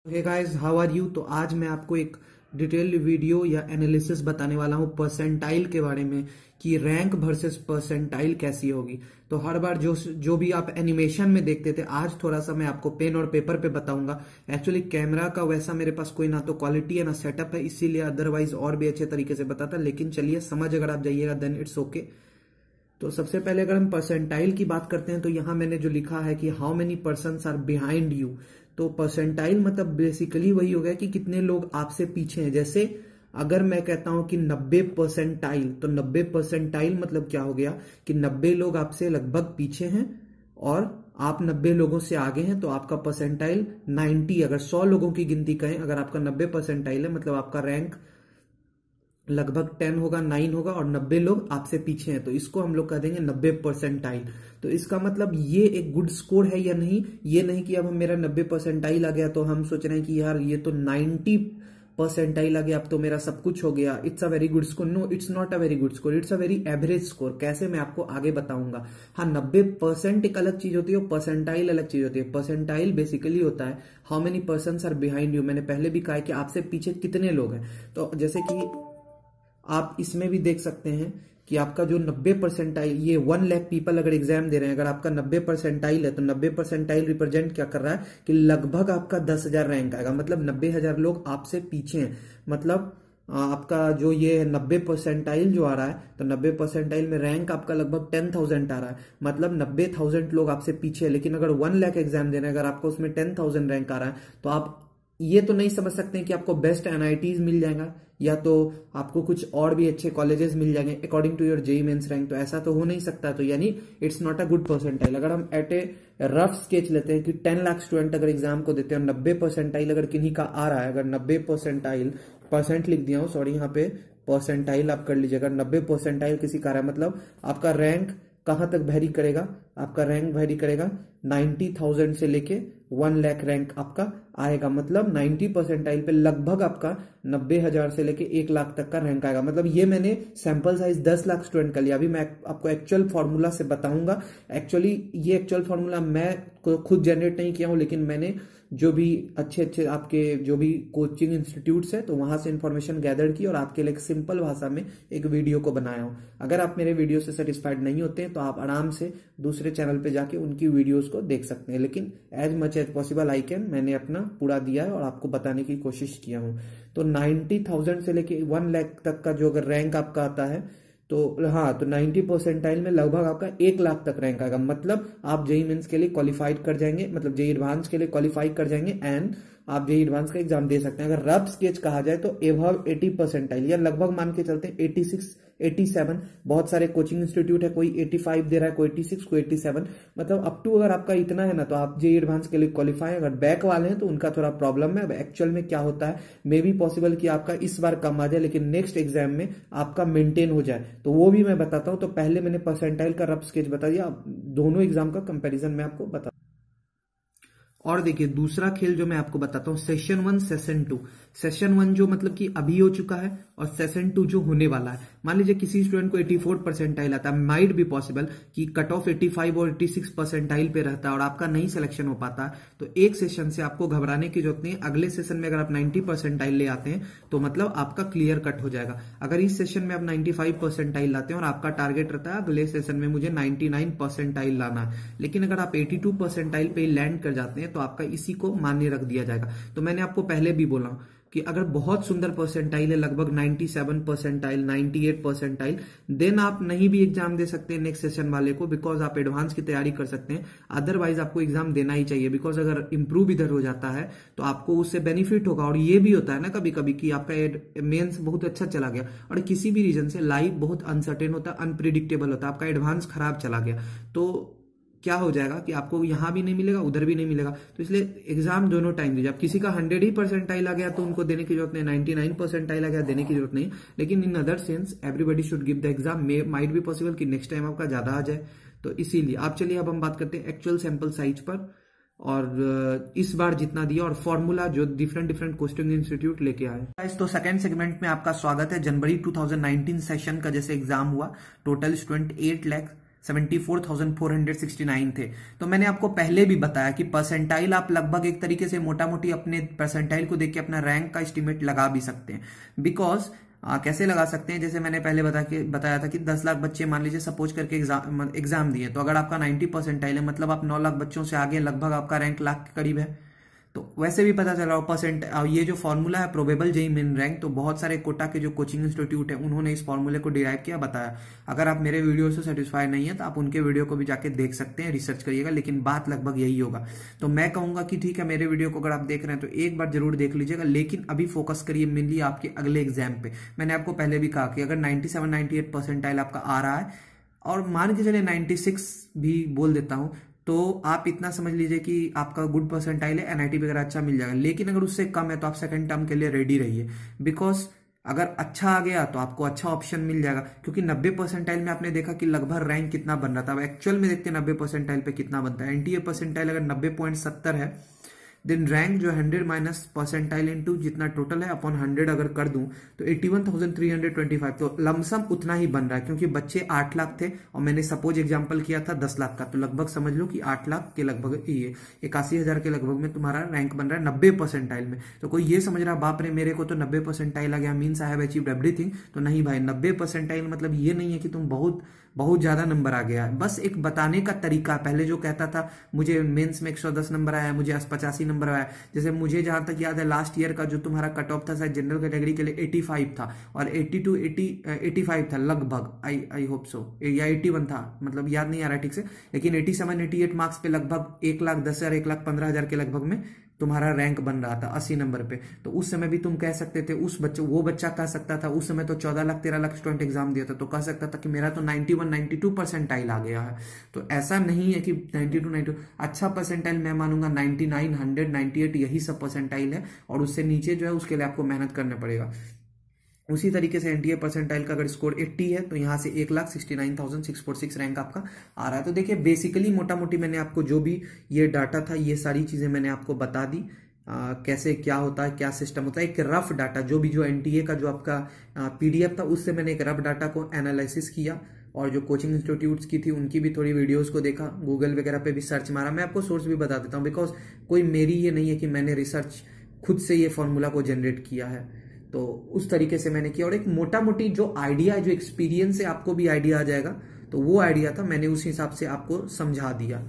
Hey guys, how are you. तो आज मैं आपको एक डिटेल्ड वीडियो या एनालिसिस बताने वाला हूं परसेंटाइल के बारे में कि रैंक वर्सेस परसेंटाइल कैसी होगी। तो हर बार जो भी आप एनिमेशन में देखते थे, आज थोड़ा सा मैं आपको पेन और पेपर पे बताऊंगा। एक्चुअली कैमरा का वैसा मेरे पास कोई ना तो क्वालिटी है ना सेटअप है, इसीलिए अदरवाइज और भी अच्छे तरीके से बताता। लेकिन चलिए, समझ अगर आप जाइएगा देन इट्स ओके। तो सबसे पहले अगर हम परसेंटाइल की बात करते हैं तो यहां मैंने जो लिखा है कि how many persons are behind you. तो परसेंटाइल मतलब बेसिकली वही हो गया कि कितने लोग आपसे पीछे हैं। जैसे अगर मैं कहता हूं कि 90 परसेंटाइल, तो 90 परसेंटाइल मतलब क्या हो गया कि 90 लोग आपसे लगभग पीछे हैं और आप 90 लोगों से आगे हैं, तो आपका परसेंटाइल 90। अगर 100 लोगों की गिनती करें, अगर आपका 90 परसेंटाइल है मतलब आपका रैंक लगभग 10 होगा, 9 होगा और 90 लोग आपसे पीछे हैं, तो इसको हम लोग कह देंगे 90 परसेंटाइल। तो इसका मतलब ये एक गुड स्कोर है या नहीं, ये नहीं कि अब हम मेरा 90 परसेंटाइल आ गया तो हम सोच रहे हैं कि यार ये तो 90 परसेंटाइल आ गया, अब तो मेरा सब कुछ हो गया, it's a very good score. No, it's not a very good score, it's a very average score. कैसे, मैं आपको आगे बताऊंगा। हाँ, 90% एक अलग चीज होती है और परसेंटाइल अलग चीज होती है। परसेंटाइल बेसिकली होता है how many persons are behind you. मैंने पहले भी कहा है कि आपसे पीछे कितने लोग हैं। तो जैसे कि आप इसमें भी देख सकते हैं कि आपका जो 90 परसेंटाइल, ये 1 लाख पीपल अगर एग्जाम दे रहे हैं, अगर आपका 90 परसेंटाइल है तो 90 परसेंटाइल रिप्रेजेंट क्या कर रहा है कि लगभग आपका 10,000 रैंक आएगा। मतलब 90,000 लोग आपसे पीछे हैं। मतलब आपका जो ये 90 परसेंटाइल जो आ रहा है, तो 90 परसेंटाइल में रैंक आपका लगभग 10,000 आ रहा है। मतलब 90,000 लोग आपसे पीछे है। लेकिन अगर 1 लाख एग्जाम दे रहे हैं, अगर आपको उसमें 10,000 रैंक आ रहा है, तो आप ये तो नहीं समझ सकते कि आपको बेस्ट एनआईटीज मिल जाएगा या तो आपको कुछ और भी अच्छे कॉलेजेस मिल जाएंगे according to your JEE mains rank. तो ऐसा तो हो नहीं सकता। तो यानी it's not a good percentile. अगर हम एट ए रफ स्केच लेते हैं कि 10 लाख स्टूडेंट अगर एग्जाम को देते हैं और 90 परसेंटाइल अगर किन्हीं का आ रहा है, अगर 90 परसेंटाइल, परसेंट लिख दिया हूं सॉरी, यहाँ पे परसेंटाइल आप कर लीजिएगा। 90 परसेंटाइल किसी का आ रहा है मतलब आपका रैंक कहां तक वैरी करेगा, आपका रैंक वैरी करेगा 90,000 से लेके 1 लाख रैंक आपका आएगा। मतलब 90 परसेंटाइल पे लगभग आपका 90,000 से लेके 1 लाख तक का रैंक आएगा। मतलब ये मैंने सैंपल साइज 10 लाख स्टूडेंट का लिया। अभी मैं आपको एक्चुअल फॉर्मूला से बताऊंगा। एक्चुअली ये एक्चुअल फॉर्मूला मैं खुद जनरेट नहीं किया हूं, लेकिन मैंने जो भी अच्छे आपके जो भी कोचिंग इंस्टीट्यूट्स है तो वहां से इंफॉर्मेशन गैदर की और आपके लिए एक सिंपल भाषा में एक वीडियो को बनाया हूं। अगर आप मेरे वीडियो से सेटिस्फाइड नहीं होते हैं तो आप आराम से दूसरे चैनल पे जाके उनकी वीडियोस को देख सकते हैं। लेकिन as much as possible I can, मैंने अपना पूरा दिया है और आपको बताने की कोशिश किया हूं। तो 90,000 से लेके 1 लाख तक का जो अगर रैंक आपका आता है, तो हाँ, तो 90 परसेंटाइल में लगभग आपका 1 लाख तक रैंक आएगा। मतलब आप जेईई मेंस के लिए क्वालिफाइड कर जाएंगे, मतलब जेईई एडवांस के लिए क्वालिफाई कर जाएंगे एंड आप जेईई एडवांस का एग्जाम दे सकते हैं। अगर रफ स्केच कहा जाए तो एबव 80 परसेंटाइल या लगभग मान के चलते हैं 86, 87। बहुत सारे कोचिंग इंस्टीट्यूट है, कोई 85 दे रहा है, कोई 86, कोई 87। मतलब अप टू अगर आपका इतना है ना तो आप जेईई एडवांस के लिए क्वालिफाई। अगर बैक वाले हैं तो उनका थोड़ा प्रॉब्लम है। अब एक्चुअल में क्या होता है, मे बी पॉसिबल कि आपका इस बार कम आ जाए लेकिन नेक्स्ट एग्जाम में आपका मेंटेन हो जाए, तो वो भी मैं बताता हूं। तो पहले मैंने परसेंटाइल का रफ स्केच बता दिया, दोनों एग्जाम का कंपैरिजन मैं आपको बता। और देखिए, दूसरा खेल जो मैं आपको बताता हूं, सेशन 1 सेशन 2। सेशन 1 जो मतलब कि अभी हो चुका है और सेशन 2 जो होने वाला है। मान लीजिए किसी स्टूडेंट को 84 परसेंटाइल आता है, माइट बी पॉसिबल कि कट ऑफ 85 और 86 परसेंटाइल पे रहता है और आपका नहीं सिलेक्शन हो पाता, तो एक सेशन से आपको घबराने की जरूरत नहीं है। अगले सेशन में अगर आप 90 परसेंटाइल ले आते हैं तो मतलब आपका क्लियर कट हो जाएगा। अगर इस सेशन में आप 95 परसेंटाइल लाते हैं और आपका टारगेट रहता है अगले सेशन में मुझे 99 परसेंटाइल लाना है, लेकिन अगर आप 82 परसेंटाइल पे लैंड कर जाते हैं तो आपका इसी को मान्य रख दिया जाएगा। तो मैंने आपको पहले भी बोला कि अगर बहुत सुंदर परसेंटाइल है, लगभग 97 परसेंटाइल, 98 परसेंटाइल, देन आप नहीं भी एग्जाम दे सकते हैं नेक्स्ट सेशन वाले को, बिकॉज आप एडवांस की तैयारी कर सकते हैं। अदरवाइज आपको एग्जाम देना ही चाहिए, बिकॉज अगर इंप्रूव इधर हो जाता है तो आपको उससे बेनिफिट होगा। और ये भी होता है ना कभी कभी कि आपका मेंस बहुत अच्छा चला गया और किसी भी रीजन से लाइफ बहुत अनसर्टेन होता है, अनप्रिडिक्टेबल होता है, आपका एडवांस खराब चला गया, तो क्या हो जाएगा कि आपको यहां भी नहीं मिलेगा, उधर भी नहीं मिलेगा। तो इसलिए एग्जाम दोनों टाइम दीजिए। अब किसी का 100 ही परसेंटाइल आ गया तो उनको देने की जरूरत नहीं, 99 परसेंटाइल आ गया देने की जरूरत नहीं। लेकिन in other sense everybody should give the exam. Might be possible कि नेक्स्ट टाइम आपका ज्यादा आ जाए, तो इसीलिए आप चलिए अब हम बात करते हैं एक्चुअल सैंपल साइज पर और इस बार जितना दिया और फॉर्मूला जो डिफरेंट कोचिंग इंस्टीट्यूट लेके आए। तो सेकंड सेगमेंट में आपका स्वागत है। जनवरी 2019 सेशन का जैसे एग्जाम हुआ, टोटल स्टूडेंट 8 लाख 74,469 थे। तो मैंने आपको पहले भी बताया कि परसेंटाइल आप लगभग एक तरीके से मोटा मोटी अपने परसेंटाइल को देख के अपना रैंक का एस्टिमेट लगा भी सकते हैं। बिकॉज कैसे लगा सकते हैं, जैसे मैंने पहले बताया था कि 10 लाख बच्चे मान लीजिए सपोज करके एग्जाम दिए, तो अगर आपका 90 परसेंटाइल है मतलब आप 9 लाख बच्चों से आगे, लगभग आपका रैंक लाख के करीब है। तो वैसे भी पता चल रहा हो परसेंट, ये जो फॉर्मूला है प्रोबेबल जेईई मेन रैंक, तो बहुत सारे कोटा के जो कोचिंग इंस्टीट्यूट है उन्होंने इस फॉर्मूले को डिराइव किया, बताया। अगर आप मेरे वीडियो से सेटिस्फाई नहीं है तो आप उनके वीडियो को भी जाके देख सकते हैं, रिसर्च करिएगा, लेकिन बात लगभग यही होगा। तो मैं कहूंगा कि ठीक है, मेरे वीडियो को अगर आप देख रहे हैं तो एक बार जरूर देख लीजिएगा, लेकिन अभी फोकस करिए मेनली आपके अगले एग्जाम पे। मैंने आपको पहले भी कहा कि अगर 97-98 परसेंटाइल आपका आ रहा है, और मान के चलिए 96 भी बोल देता हूं, तो आप इतना समझ लीजिए कि आपका गुड परसेंटाइल है, एनआईटी वगैरह अच्छा मिल जाएगा। लेकिन अगर उससे कम है तो आप सेकंड टर्म के लिए रेडी रहिए, बिकॉज अगर अच्छा आ गया तो आपको अच्छा ऑप्शन मिल जाएगा। क्योंकि 90 परसेंटाइल में आपने देखा कि लगभग रैंक कितना बन रहा था, अब एक्चुअल में देखते हैं 90 परसेंटाइल पे कितना बनता है। एनटीए परसेंटाइल अगर 90.70 है, देन रैंक जो 100 माइनस परसेंटाइल इंटू जितना टोटल है अपॉन 100 अगर कर दूं तो 81,325, तो लमसम उतना ही बन रहा है। क्योंकि बच्चे 8 लाख थे और मैंने सपोज एग्जांपल किया था 10 लाख का, तो लगभग समझ लो कि 8 लाख के लगभग, ये 81,000 के लगभग में तुम्हारा रैंक बन रहा है 90 परसेंटाइल में। तो कोई ये समझ रहा बाप रे मेरे को तो 90 परसेंटाइल आ गया, means I have achieved everything, तो नहीं भाई। 90 परसेंटाइल मतलब ये नहीं है कि तुम बहुत बहुत ज्यादा नंबर आ गया है, बस एक बताने का तरीका। पहले जो कहता था मुझे मेंस में 110 नंबर आया, मुझे 85 नंबर आया, जैसे मुझे जहां तक याद है लास्ट ईयर का जो तुम्हारा कट ऑफ था शायद जनरल कैटेगरी के लिए 85 था, और 85 था लगभग, आई होप सो, या 81 था, मतलब याद नहीं आ रहा ठीक से, लेकिन 87-88 मार्क्स पे लगभग 1,10,000 1,15,000 के लगभग में तुम्हारा रैंक बन रहा था 80 नंबर पे। तो उस समय भी तुम कह सकते थे, वो बच्चा कह सकता था, उस समय तो 14 लाख 13 लाख स्टूडेंट एग्जाम दिया था, तो कह सकता था कि मेरा तो 91-92 परसेंटाइल आ गया है। तो ऐसा नहीं है कि 92 अच्छा परसेंटाइल मैं मानूंगा 99 100 98 यही सब परसेंटाइल है, और उससे नीचे जो है उसके लिए आपको मेहनत करना पड़ेगा। उसी तरीके से एनटीए परसेंटाइल का अगर स्कोर 80 है तो यहां से 1,69,646 रैंक आपका आ रहा है। तो देखिए बेसिकली मोटा मोटी मैंने आपको जो भी ये डाटा था, ये सारी चीजें मैंने आपको बता दी, कैसे क्या होता है, क्या सिस्टम होता है। एक रफ डाटा जो एनटीए का जो आपका पीडीएफ था, उससे मैंने एक रफ डाटा को एनालिसिस किया, और जो कोचिंग इंस्टीट्यूट्स की थी उनकी भी थोड़ी वीडियोस को देखा, गूगल वगैरह पे भी सर्च मारा। मैं आपको सोर्स भी बता देता हूँ, बिकॉज कोई मेरी ये नहीं है कि मैंने रिसर्च खुद से ये फॉर्मूला को जनरेट किया है, तो उस तरीके से मैंने किया। और एक मोटा मोटी जो आइडिया है, जो एक्सपीरियंस है, आपको भी आइडिया आ जाएगा, तो वो आइडिया था, मैंने उस हिसाब से आपको समझा दिया।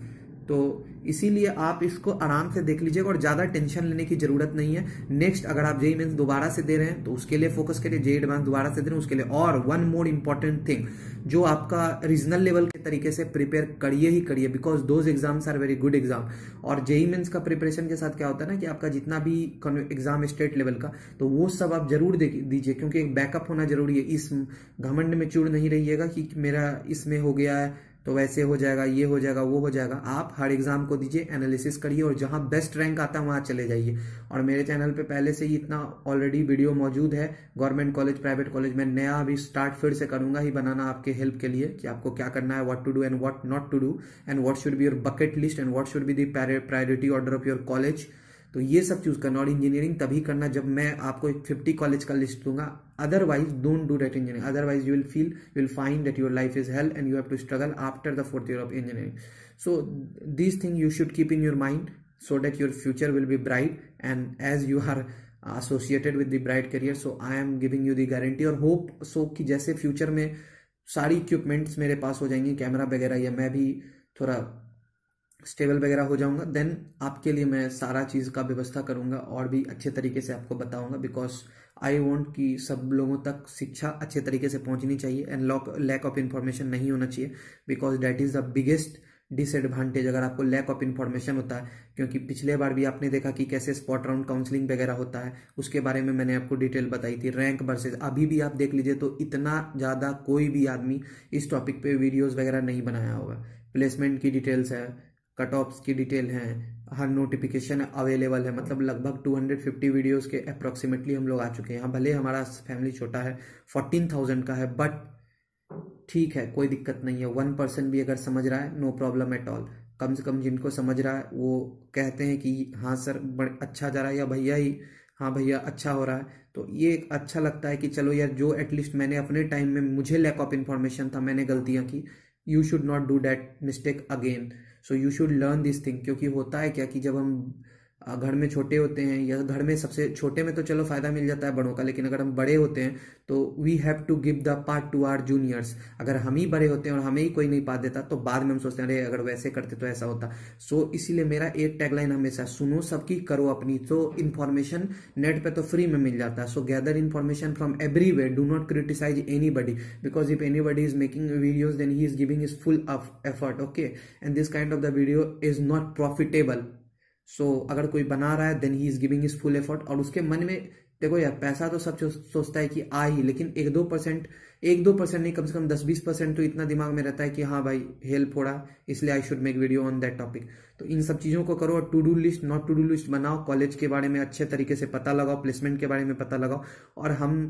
तो इसीलिए आप इसको आराम से देख लीजिएगा, और ज्यादा टेंशन लेने की जरूरत नहीं है। नेक्स्ट अगर आप जेईई मेंस दोबारा से दे रहे हैं तो उसके लिए फोकस करिए, जेईई एडवांस दोबारा से दे रहे हैं उसके लिए। और वन मोर इंपॉर्टेंट थिंग, जो आपका रीजनल लेवल के तरीके से प्रिपेयर करिए ही करिए, because those exams are very good exam. और जेईई मेंस का प्रिपरेशन के साथ क्या होता है ना कि आपका जितना भी एग्जाम स्टेट लेवल का, तो वो सब आप जरूर दीजिए, क्योंकि एक बैकअप होना जरूरी है। इस घमंड में चूर नहीं रहिएगा कि मेरा इसमें हो गया है तो वैसे हो जाएगा, ये हो जाएगा, वो हो जाएगा। आप हर एग्जाम को दीजिए, एनालिसिस करिए, और जहां बेस्ट रैंक आता है वहां चले जाइए। और मेरे चैनल पे पहले से ही इतना ऑलरेडी वीडियो मौजूद है, गवर्नमेंट कॉलेज, प्राइवेट कॉलेज में नया अभी स्टार्ट फिर से करूंगा ही बनाना आपके हेल्प के लिए, कि आपको क्या करना है, what to do and what not to do, and what should be your bucket list, and what should be the priority order of your college. तो ये सब चूज करना, और इंजीनियरिंग तभी करना जब मैं आपको एक 50 कॉलेज का लिस्ट दूंगा। Otherwise don't do that engineering, otherwise you will find that your life is hell and you have to struggle after the 4th year of engineering. So these things you should keep in your mind so that your future will be bright, and as you are associated with the bright career, so I am giving you the guarantee और hope so कि जैसे future में सारी equipments मेरे पास हो जाएंगी, camera वगैरह, या मैं भी थोड़ा स्टेबल वगैरह हो जाऊंगा, देन आपके लिए मैं सारा चीज का व्यवस्था करूंगा और भी अच्छे तरीके से आपको बताऊंगा। बिकॉज आई वॉन्ट कि सब लोगों तक शिक्षा अच्छे तरीके से पहुंचनी चाहिए, एंड लैक ऑफ इन्फॉर्मेशन नहीं होना चाहिए, because that is the biggest disadvantage अगर आपको लैक ऑफ इन्फॉर्मेशन होता है। क्योंकि पिछले बार भी आपने देखा कि कैसे स्पॉट राउंड काउंसलिंग वगैरह होता है, उसके बारे में मैंने आपको डिटेल बताई थी। रैंक वर्सेस अभी भी आप देख लीजिए तो इतना ज्यादा कोई भी आदमी इस टॉपिक पे वीडियोस वगैरह नहीं बनाया होगा। प्लेसमेंट की डिटेल्स है, कट ऑफ्स की डिटेल है, हर नोटिफिकेशन अवेलेबल है, मतलब लगभग 250 वीडियोस के अप्रोक्सीमेटली हम लोग आ चुके हैं। भले हमारा फैमिली छोटा है, 14,000 का है, बट ठीक है, कोई दिक्कत नहीं है। 1% भी अगर समझ रहा है, नो प्रॉब्लम एट ऑल। कम से कम जिनको समझ रहा है वो कहते हैं कि हाँ सर अच्छा जा रहा है, या भैया ही हाँ भैया अच्छा हो रहा है, तो ये एक अच्छा लगता है कि चलो यार, जो एटलीस्ट मैंने अपने टाइम में, मुझे लैक ऑफ इन्फॉर्मेशन था, मैंने गलतियां की, you should not do that mistake again. So you should learn this thing. क्योंकि होता है क्या कि जब हम घर में छोटे होते हैं, या घर में सबसे छोटे में तो चलो फायदा मिल जाता है बड़ों का, लेकिन अगर हम बड़े होते हैं तो we have to give the part to our juniors. अगर हम ही बड़े होते हैं और हमें ही कोई नहीं पार्ट देता तो बाद में हम सोचते हैं अरे अगर वैसे करते तो ऐसा होता। सो इसीलिए मेरा एक टैगलाइन हमेशा, सुनो सबकी करो अपनी। तो इन्फॉर्मेशन नेट पे तो फ्री में मिल जाता है। So gather information from everywhere, do not criticise anybody, because if anybody is making videos then he is giving his full effort, okay, and this kind of the video is not profitable. So अगर कोई बना रहा है then he is giving his full effort, और उसके मन में देखो यार पैसा तो सब सोचता है कि आ ही, लेकिन 1-2% नहीं, कम से कम 10-20% तो इतना दिमाग में रहता है कि हाँ भाई हेल्प हो रहा, इसलिए I should make video on that topic. तो इन सब चीजों को करो और to do list, not to do list बनाओ। कॉलेज के बारे में अच्छे तरीके से पता लगाओ, प्लेसमेंट के बारे में पता लगाओ। और हम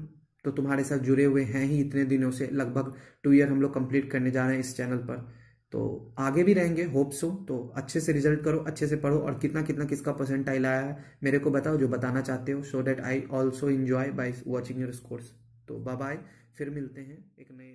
तो तुम्हारे साथ जुड़े हुए हैं ही इतने दिनों से, लगभग 2 ईयर हम लोग कंप्लीट करने जा रहे हैं इस चैनल पर, तो आगे भी रहेंगे, होप सो। तो अच्छे से रिजल्ट करो, अच्छे से पढ़ो, और कितना कितना किसका परसेंटाइल आया है मेरे को बताओ जो बताना चाहते हो, so that I also enjoy by watching your scores. तो बाय बाय, फिर मिलते हैं एक नए